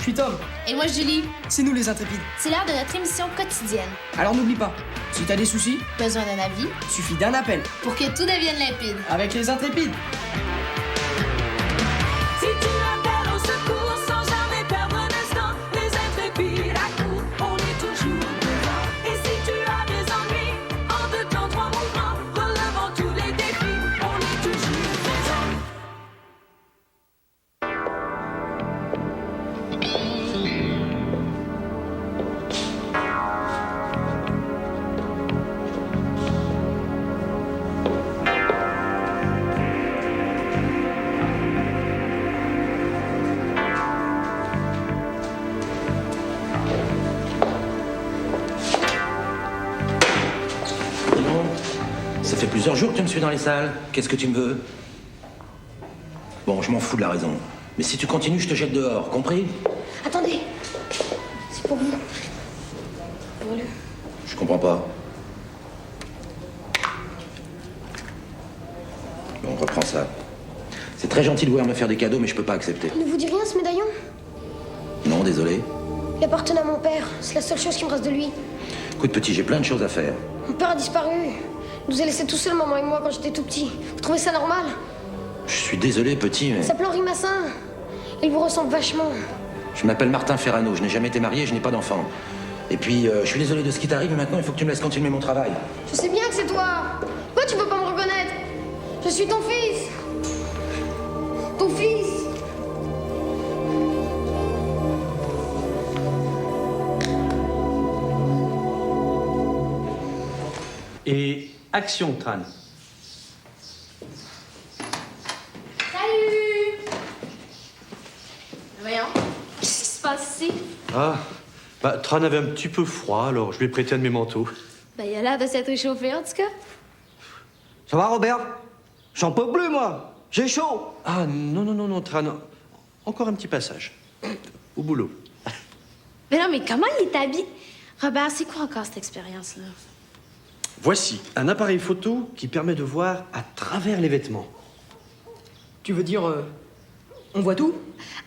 suis Tom. Et moi, Julie. C'est nous les intrépides. C'est l'heure de notre émission quotidienne. Alors n'oublie pas, si t'as des soucis, Besoin d'un avis suffit d'un appel. pour que tout devienne limpide. Avec les intrépides. Si tu appelles au secours sans jamais perdre un instant, les intrépides à coup, on est toujours devant. Et si tu as des ennuis, en 2 temps, 3 mouvements, relevant tous les défis, on est toujours présent. Non, ça fait plusieurs jours que tu me suis dans les salles. Qu'est-ce que tu me veux? Bon, je m'en fous de la raison. Mais si tu continues, je te jette dehors, compris? Attendez. C'est pour vous. Voilà. Je comprends pas. Bon, on reprend ça. C'est très gentil de vouloir me faire des cadeaux, mais je peux pas accepter. Ne vous dit rien, ce médaillon? Non, désolé. Il appartenait à mon père. C'est la seule chose qui me reste de lui. Écoute, petit, j'ai plein de choses à faire. Mon père a disparu. Il nous a laissés tout seuls, maman et moi, quand j'étais tout petit. Vous trouvez ça normal? Je suis désolé, petit, mais... Il s'appelle Henri Massin. Il vous ressemble vachement. Je m'appelle Martin Ferrano, je n'ai jamais été marié, je n'ai pas d'enfant. Et puis, je suis désolé de ce qui t'arrive, mais maintenant, il faut que tu me laisses continuer mon travail. Je sais bien que c'est toi. Pourquoi tu peux pas me reconnaître? Je suis ton fils. Ton fils. Et action, Tran. Salut! Voyons. Qu'est-ce qui se passe ici? Tran avait un petit peu froid, alors je lui ai prêté un de mes manteaux. Ben, il a l'air de s'être réchauffé, en tout cas. Ça va, Robert? J'en peux plus, moi. J'ai chaud. Ah, non, Tran. Encore un petit passage. Au boulot. Mais non, mais comment il est habillé? Robert, c'est quoi encore cette expérience-là? Voici un appareil photo qui permet de voir à travers les vêtements. Tu veux dire, on voit tout?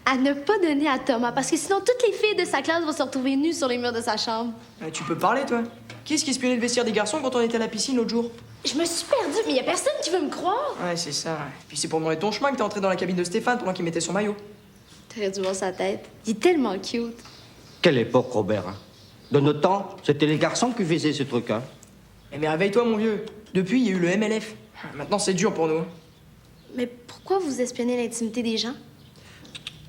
À ne pas donner à Thomas, parce que sinon toutes les filles de sa classe vont se retrouver nues sur les murs de sa chambre. Tu peux parler, toi. Qui est-ce qui espionnait le vestiaire des garçons quand on était à la piscine l'autre jour? Je me suis perdue, mais y a personne qui veut me croire. Ouais, c'est ça. Puis c'est pour demander ton chemin que t'es entré dans la cabine de Stéphane pendant qu'il mettait son maillot. T'aurais dû voir sa tête. Il est tellement cute. Quelle époque, Robert, hein? De notre temps, c'était les garçons qui faisaient ce truc, hein? Eh mais réveille-toi, mon vieux. Depuis, il y a eu le MLF. Maintenant, c'est dur pour nous. Mais pourquoi vous espionnez l'intimité des gens?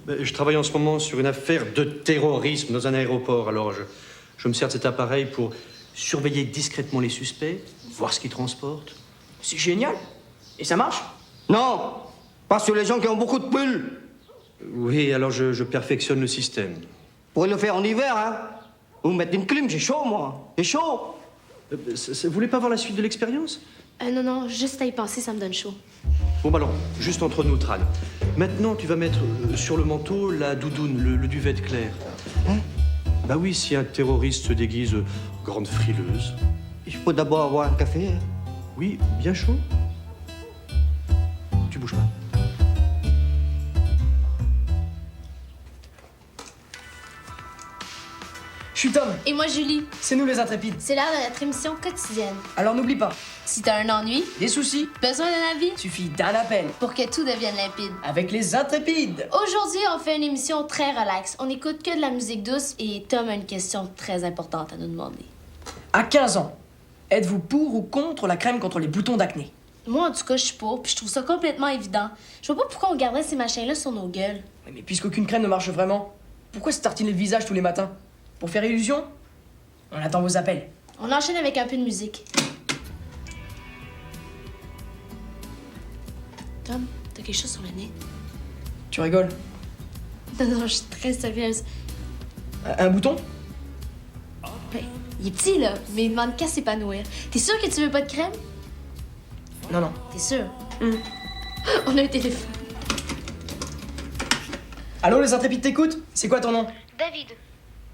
Je travaille en ce moment sur une affaire de terrorisme dans un aéroport, alors je me sers de cet appareil pour surveiller discrètement les suspects, voir ce qu'ils transportent. C'est génial. Et ça marche? Non, pas sur les gens qui ont beaucoup de pulls. Oui, alors je perfectionne le système. Pour le faire en hiver, hein? Vous mettez une clim, j'ai chaud, moi. J'ai chaud. Vous voulez pas voir la suite de l'expérience? Non, juste à y penser, ça me donne chaud. Bon, alors, juste entre nous, Tran. Maintenant, tu vas mettre sur le manteau la doudoune, le duvet clair. Hein? Bah oui, si un terroriste se déguise grande frileuse. Je peux d'abord avoir un café, hein? Oui, bien chaud. Tu bouges pas. Je suis Tom. Et moi, Julie. C'est nous les intrépides. C'est l'heure de notre émission quotidienne. Alors n'oublie pas, Si t'as un ennui, des soucis, besoin d'un avis, suffit d'un appel. pour que tout devienne limpide. Avec les intrépides. Aujourd'hui, on fait une émission très relax. On écoute que de la musique douce et Tom a une question très importante à nous demander. À 15 ans, êtes-vous pour ou contre la crème contre les boutons d'acné? Moi, en tout cas, je suis pour, puis je trouve ça complètement évident. Je vois pas pourquoi on garderait ces machins-là sur nos gueules. Oui, mais puisqu'aucune crème ne marche vraiment, pourquoi se tartiner le visage tous les matins? Pour faire illusion? On attend vos appels. On enchaîne avec un peu de musique. Tom, t'as quelque chose sur le nez? Tu rigoles? Non, je suis très sérieuse. Un bouton? Ben, il est petit, là, mais il demande qu'à s'épanouir. T'es sûr que tu veux pas de crème? Non. T'es sûr? On a un téléphone. Allô, les intrépides t'écoutent? C'est quoi ton nom? David.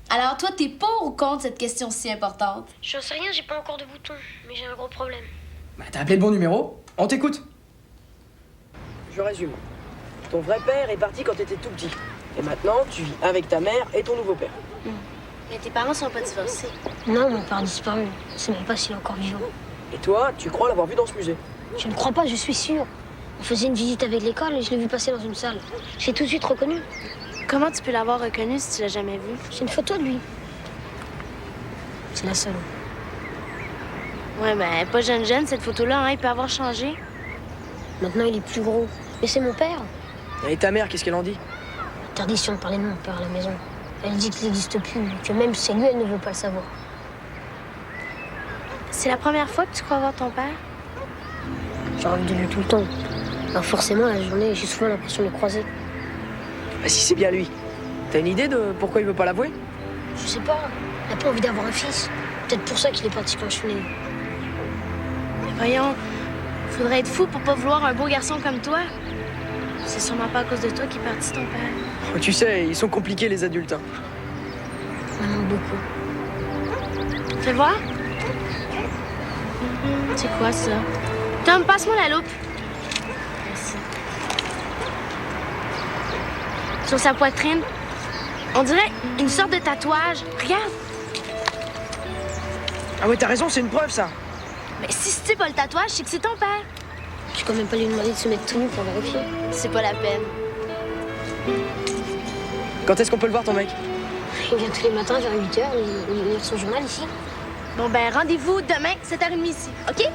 Alors, toi, t'es pour ou contre cette question si importante? J'en sais rien, j'ai pas encore de bouton, mais j'ai un gros problème. Bah, t'as appelé le bon numéro. On t'écoute. Je résume. Ton vrai père est parti quand t'étais tout petit. Et maintenant, tu vis avec ta mère et ton nouveau père. Mais tes parents sont pas divorcés. Non, mon père a disparu. Je sais même pas s'il est encore vivant. Et toi, tu crois l'avoir vu dans ce musée. Je ne crois pas, je suis sûre. On faisait une visite avec l'école et je l'ai vu passer dans une salle. J'ai tout de suite reconnu. Comment tu peux l'avoir reconnu si tu l'as jamais vu? J'ai une photo de lui. C'est la seule. Ouais, ben, pas jeune, cette photo-là, hein, il peut avoir changé. Maintenant, il est plus gros. Mais c'est mon père. Et ta mère, qu'est-ce qu'elle en dit? Interdiction de parler de mon père à la maison. Elle dit qu'il n'existe plus, que même si c'est lui, elle ne veut pas le savoir. C'est la première fois que tu crois voir ton père? J'ai envie de lui tout le temps. Alors forcément, la journée, j'ai souvent l'impression de le croiser. Bah, si c'est bien lui. T'as une idée de pourquoi il veut pas l'avouer? Je sais pas, il n'a pas envie d'avoir un fils. Peut-être pour ça qu'il est parti quand je suis née. Mais voyons, faudrait être fou pour pas vouloir un beau garçon comme toi. C'est sûrement pas à cause de toi qu'est parti ton père. Oh, tu sais, ils sont compliqués les adultes. Hein. Il m'en manque beaucoup. Fais voir. C'est quoi ça? Tom, passe-moi la loupe. Merci. Sur sa poitrine, on dirait une sorte de tatouage. Regarde. Ah ouais, t'as raison, c'est une preuve ça. Mais si c'est pas le tatouage, c'est que c'est ton père. Je vais quand même pas lui demander de se mettre tout nu pour vérifier. C'est pas la peine. Quand est-ce qu'on peut le voir ton mec? Il vient tous les matins vers 8h, il lit son journal ici. Bon, ben, rendez-vous demain, 7h30 ici, OK?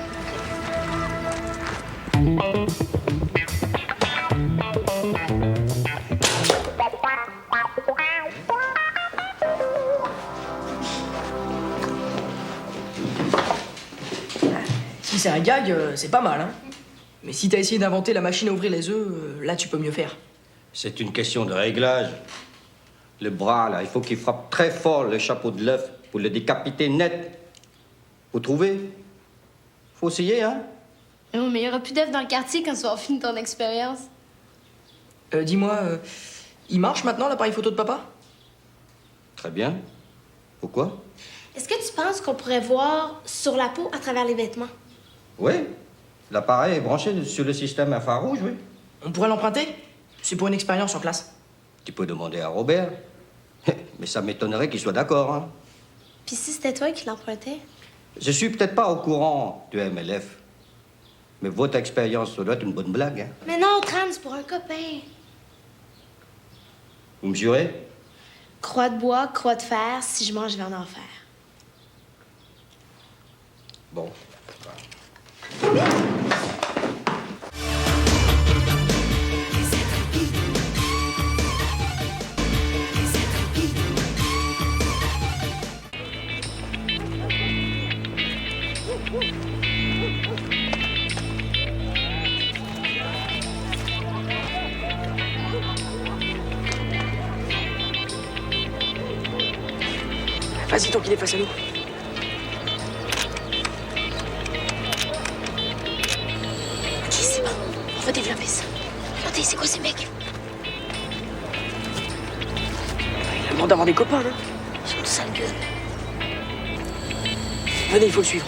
Si c'est un gag, c'est pas mal, hein. Mais si t'as essayé d'inventer la machine à ouvrir les œufs, là tu peux mieux faire. C'est une question de réglage. Le bras, là, il faut qu'il frappe très fort le chapeau de l'œuf pour le décapiter net. Vous trouvez? Faut essayer, hein? Oh, mais il y aura plus d'œufs dans le quartier quand tu vas finir ton expérience. Dis-moi, il marche maintenant l'appareil photo de papa? Très bien. Pourquoi? Est-ce que tu penses qu'on pourrait voir sur la peau à travers les vêtements? Oui. L'appareil est branché sur le système infrarouge, oui. On pourrait l'emprunter? C'est pour une expérience en classe. Tu peux demander à Robert. Mais ça m'étonnerait qu'il soit d'accord, hein. Puis si c'était toi qui l'empruntais? Je suis peut-être pas au courant du MLF. Mais votre expérience, ça doit être une bonne blague, hein. Mais non, Tran, c'est pour un copain. Vous me jurez? Croix de bois, croix de fer, si je mange, je vais en enfer. Bon. Vas-y, tant qu'il est face à nous. Ok, c'est bon. On va développer ça. Regardez, c'est quoi ces mecs? Il a le droit d'avoir des copains, non? Ils sont de sales gueules. Venez, il faut le suivre.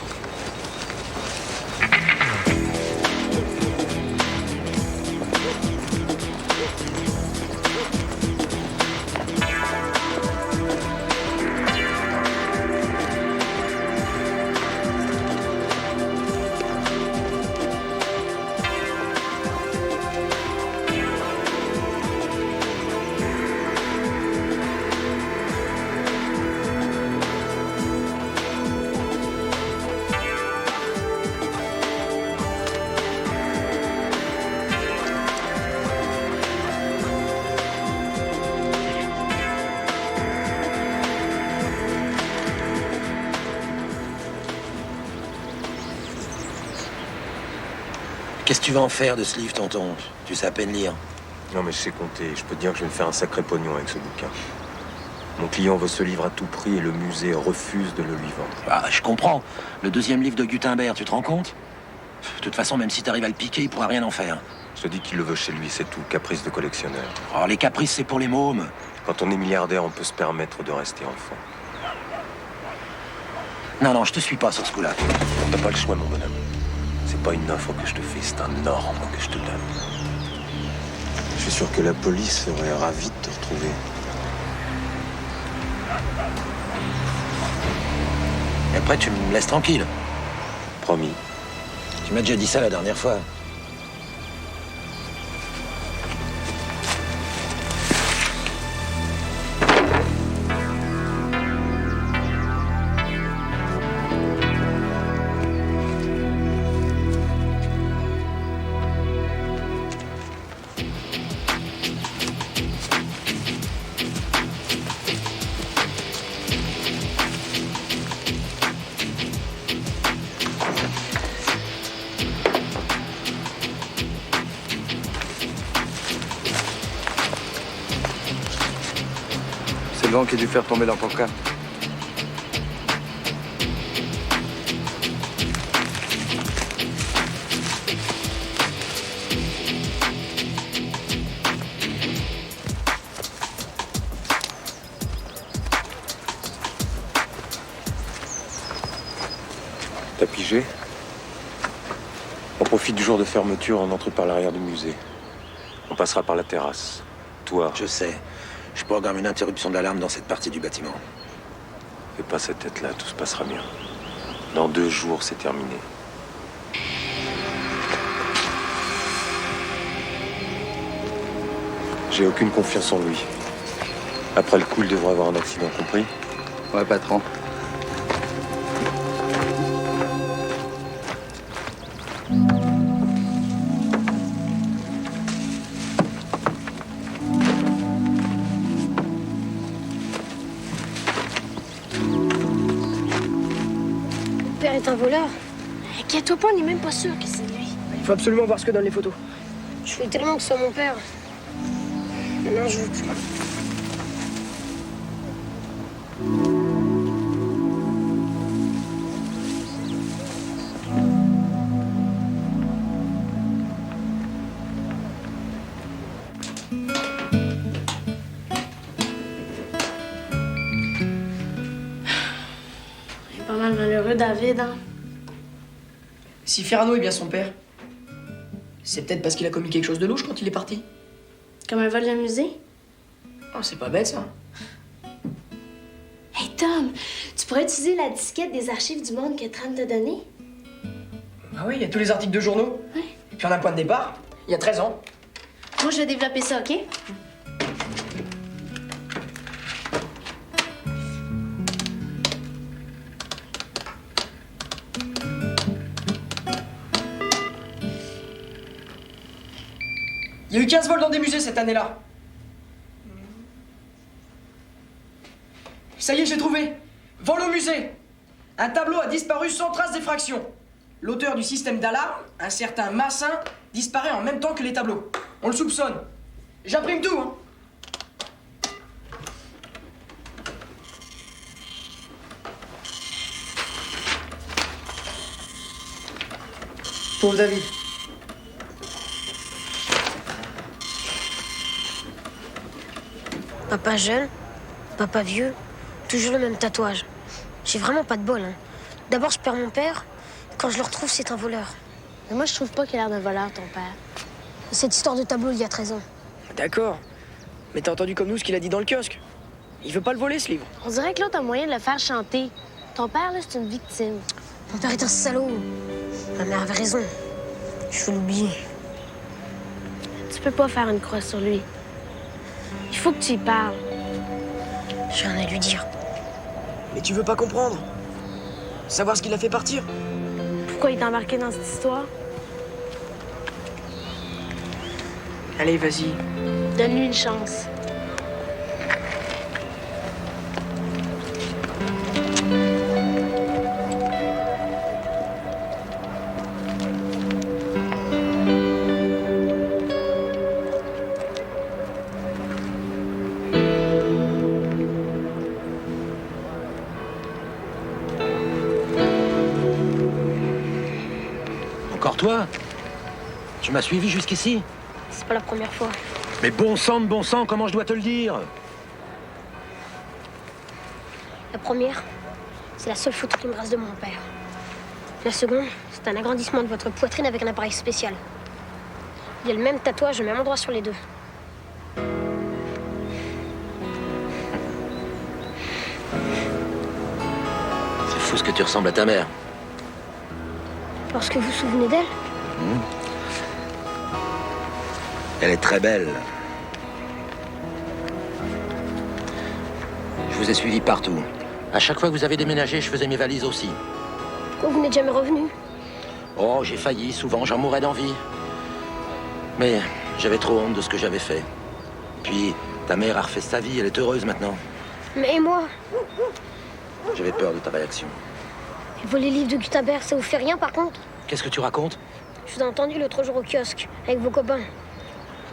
Qu'est-ce que tu vas en faire de ce livre, tonton? Tu sais à peine lire. Non, mais je sais compter. Je peux te dire que je vais me faire un sacré pognon avec ce bouquin. Mon client veut ce livre à tout prix et le musée refuse de le lui vendre. Ah, je comprends. Le deuxième livre de Gutenberg, tu te rends compte? De toute façon, même si t'arrives à le piquer, il pourra rien en faire. Je te dis qu'il le veut chez lui, c'est tout. Caprice de collectionneur. Oh, les caprices, c'est pour les mômes. Quand on est milliardaire, on peut se permettre de rester enfant. Non, je te suis pas sur ce coup-là. T'as pas le choix, mon bonhomme. C'est pas une offre que je te fais, c'est un ordre que je te donne. Je suis sûr que la police serait ravie de te retrouver. Et après, tu me laisses tranquille. Promis. Tu m'as déjà dit ça la dernière fois. C'est le vent qui a dû faire tomber leur pancarte. T'as pigé? On profite du jour de fermeture, on entre par l'arrière du musée. On passera par la terrasse. Toi, Je sais. Je programme une interruption d'alarme dans cette partie du bâtiment. fais pas cette tête-là, tout se passera bien. Dans 2 jours, c'est terminé. J'ai aucune confiance en lui. Après le coup, il devrait avoir un accident, compris? Ouais, patron. Mon père est un voleur. Inquiète-toi pas, on n'est même pas sûr que c'est lui. Il faut absolument voir ce que donnent les photos. Je veux tellement que ce soit mon père. Maintenant, je veux plus. Il est pas mal malheureux, David, hein? Si Ferrano est bien son père, c'est peut-être parce qu'il a commis quelque chose de louche quand il est parti. Comme un vol de musée. Oh, c'est pas bête, ça. Hey, Tom, tu pourrais utiliser la disquette des archives du monde que Tran t'a donnée? Ah oui, il y a tous les articles de journaux. Ouais. Et puis on a un point de départ, il y a 13 ans. Moi, je vais développer ça, OK? Il y a eu 15 vols dans des musées cette année-là. Ça y est, j'ai trouvé. Vol au musée. Un tableau a disparu sans trace d'effraction. L'auteur du système d'alarme, un certain Massin, disparaît en même temps que les tableaux. On le soupçonne. J'imprime tout, hein. Pauvre David. Papa jeune, papa vieux, toujours le même tatouage. J'ai vraiment pas de bol, hein. D'abord, je perds mon père. Quand je le retrouve, c'est un voleur. Mais moi, je trouve pas qu'il a l'air d'un voleur, ton père. Cette histoire de tableau, il y a 13 ans. D'accord. Mais t'as entendu comme nous ce qu'il a dit dans le kiosque. Il veut pas le voler, ce livre. On dirait que l'autre a moyen de le faire chanter. Ton père, là, c'est une victime. Mon père est un salaud. Ma mère avait raison. Je veux l'oublier. Tu peux pas faire une croix sur lui. Il faut que tu y parles. J'ai rien à lui dire. Mais tu veux pas comprendre. Savoir ce qu'il a fait partir. Pourquoi il t'a embarqué dans cette histoire? Allez, vas-y. Donne-lui une chance. Encore toi? Tu m'as suivi jusqu'ici? C'est pas la première fois. Mais bon sang de bon sang, comment je dois te le dire? La première, c'est la seule photo qui me reste de mon père. La seconde, c'est un agrandissement de votre poitrine avec un appareil spécial. Il y a le même tatouage au même endroit sur les deux. fou ce que tu ressembles à ta mère. Parce que vous vous souvenez d'elle? Elle est très belle. Je vous ai suivi partout. À chaque fois que vous avez déménagé, je faisais mes valises aussi. Pourquoi vous n'êtes jamais revenu? Oh, j'ai failli, souvent, j'en mourais d'envie. Mais j'avais trop honte de ce que j'avais fait. Puis, ta mère a refait sa vie, elle est heureuse maintenant. Mais et moi? J'avais peur de ta réaction. Et voler les livres de Gutenberg, ça vous fait rien par contre? Qu'est-ce que tu racontes? Je vous ai entendu l'autre jour au kiosque, avec vos copains.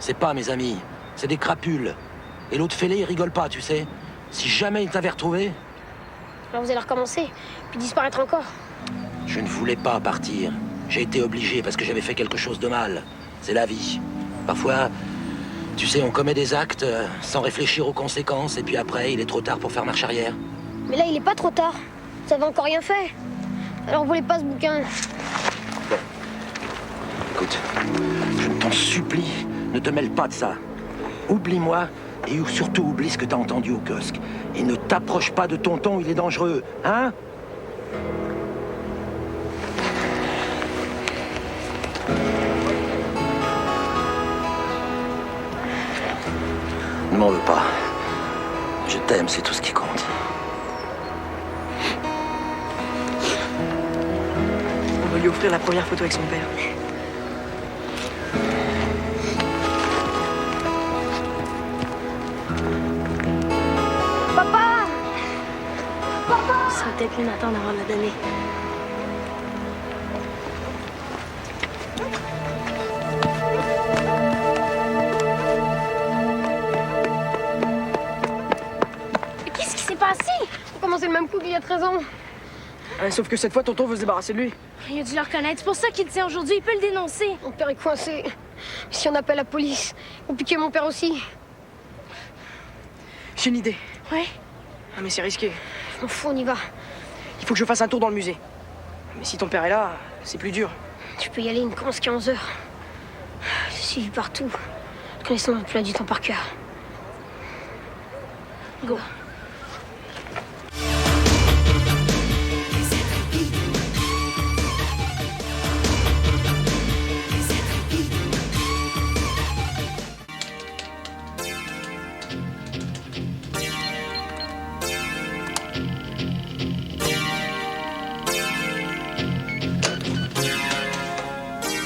C'est pas mes amis, c'est des crapules. Et l'autre fêlé, il rigole pas, tu sais. Si jamais il t'avait retrouvé... Alors vous allez recommencer, puis disparaître encore. Je ne voulais pas partir. J'ai été obligé parce que j'avais fait quelque chose de mal. C'est la vie. Parfois, tu sais, on commet des actes sans réfléchir aux conséquences, et puis après, il est trop tard pour faire marche arrière. Mais là, il est pas trop tard. Vous avez encore rien fait. Alors volez pas ce bouquin. Bon. Écoute, je t'en supplie, ne te mêle pas de ça. Oublie-moi, et surtout oublie ce que t'as entendu au kiosque. Et ne t'approche pas de tonton, il est dangereux, hein? Ne m'en veux pas. Je t'aime, c'est tout ce qui compte. On va lui offrir la première photo avec son père. Papa! Ça va peut-être une attendre avant de la donner. Mais qu'est-ce qui s'est passé? On commençait le même coup qu'il y a 13 ans. Sauf que cette fois, tonton veut se débarrasser de lui. Il a dû le reconnaître. C'est pour ça qu'il le tient aujourd'hui. Il peut le dénoncer. Mon père est coincé. Si on appelle la police, on piquer mon père aussi. J'ai une idée. Ouais. Ah, mais c'est risqué. Je m'en fous, on y va. Il faut que je fasse un tour dans le musée. Mais si ton père est là, c'est plus dur. Tu peux y aller, il ne commence qu'à 11 heures. Je suis suivi partout. Je connais son emploi du temps par cœur. Go.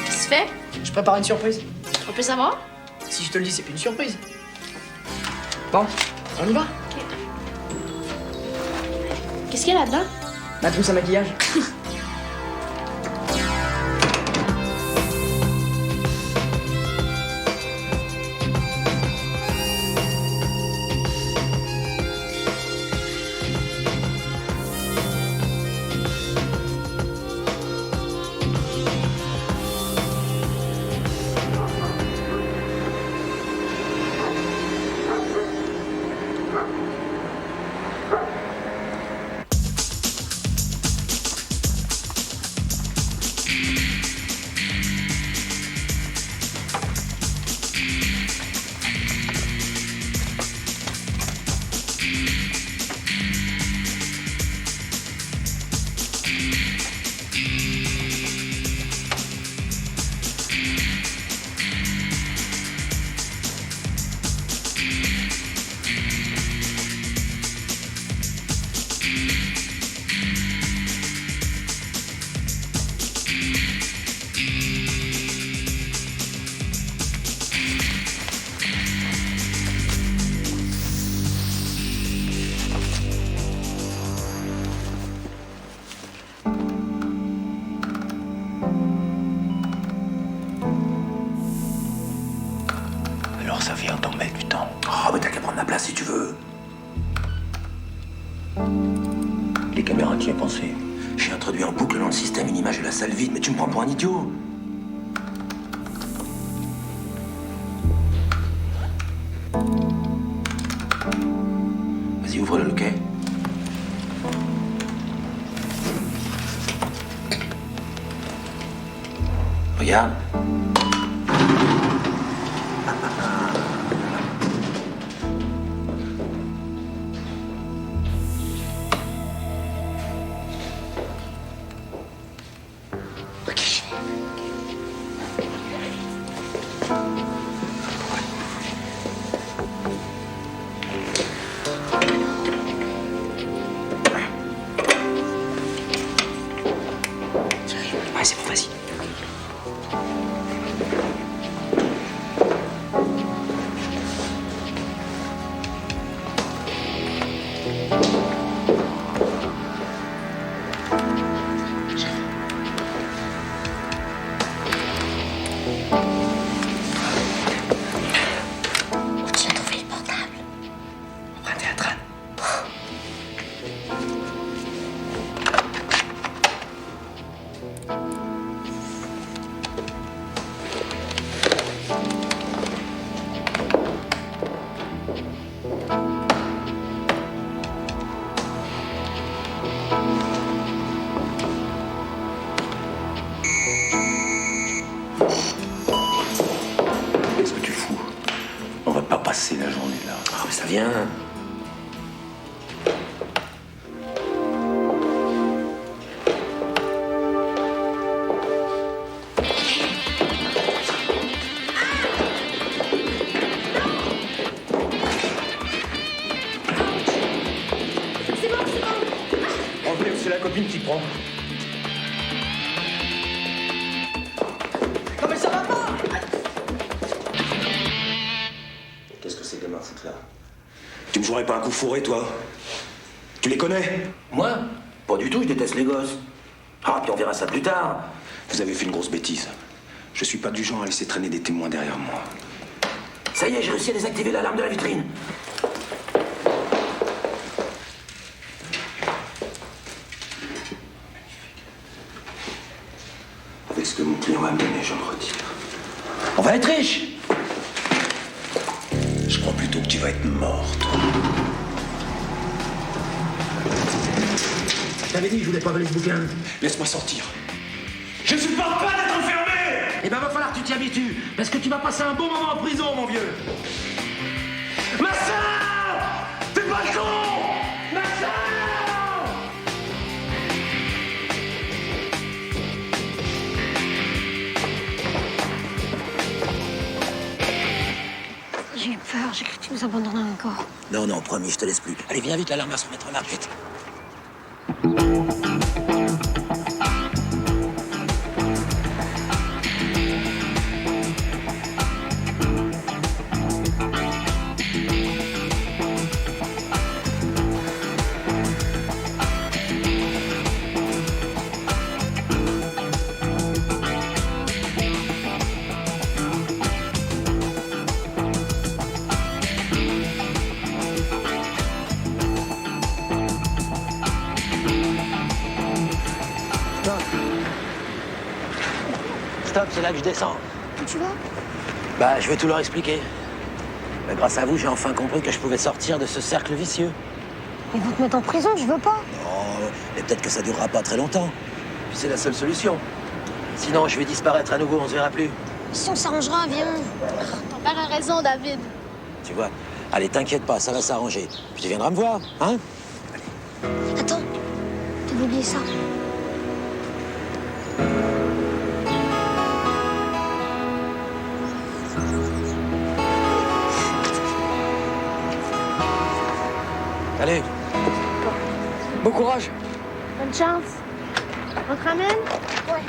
Qu'est-ce que tu fais? Je prépare une surprise. On peut savoir? Si je te le dis, c'est plus une surprise. Bon, on y va. Qu'est-ce qu'il y a là-dedans? Ma trousse à maquillage. Alors ça vient t'en mettre du temps. Oh, mais t'as qu'à prendre la place si tu veux. Les caméras, tu y as pensé? J'ai introduit en boucle dans le système une image de la salle vide, mais tu me prends pour un idiot. Vas-y, ouvre le loquet. Regarde. Qu'est-ce que tu fous? On va pas passer la journée là. Ah, mais ça vient. C'est la copine qui prend. Non mais ça va pas! Qu'est-ce que ces gamins foutent là? Tu me jouerais pas un coup fourré, toi? Tu les connais? Moi? Pas du tout, je déteste les gosses. Ah, puis on verra ça plus tard. Vous avez fait une grosse bêtise. Je suis pas du genre à laisser traîner des témoins derrière moi. Ça y est, j'ai réussi à désactiver l'alarme de la vitrine. Avec ce que mon client va me donner, je me retire. On va être riche! Je crois plutôt que tu vas être morte. Je t'avais dit que je voulais pas voler ce bouquin. Laisse-moi sortir. Je ne supporte pas d'être enfermé! Eh ben, va falloir que tu t'y habitues, parce que tu vas passer un bon moment en prison, mon vieux. Ma sœur! T'es pas con! Ma sœur! J'ai eu peur, j'ai cru que tu nous abandonnais encore. Non, non, promis, je te laisse plus. Allez, viens vite, l'alarme va se remettre en marche, vite. Stop, c'est là que je descends. Où tu vas? Bah, je vais tout leur expliquer. Mais grâce à vous, j'ai enfin compris que je pouvais sortir de ce cercle vicieux. Ils vont te mettre en prison, je veux pas. Non, mais peut-être que ça durera pas très longtemps. Puis c'est la seule solution. Sinon, je vais disparaître à nouveau, on se verra plus. Si on s'arrangera, viens. Ton père a raison, David. Tu vois. Allez, t'inquiète pas, ça va s'arranger. Puis tu viendras me voir, hein? Attends, t'as oublié ça. Allez. Bon courage. Bonne chance. On te ramène? Ouais.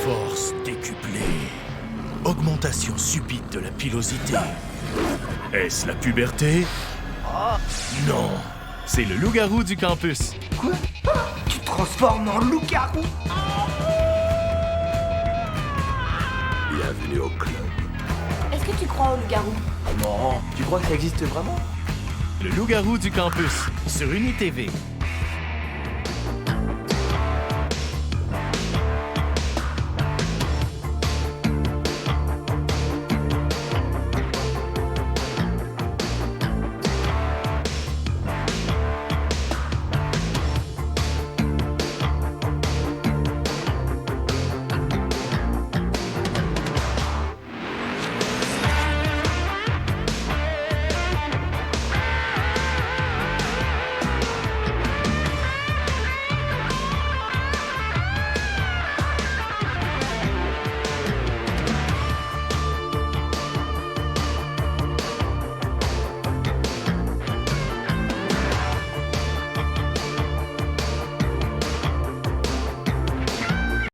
Force décuplée. Augmentation subite de la pilosité. Est-ce la puberté? Non. C'est le loup-garou du campus. Quoi? Tu te transformes en loup-garou? Bienvenue au club. Est-ce que tu crois au loup-garou? Non, tu crois que ça existe vraiment? Le loup-garou du campus sur UniTV.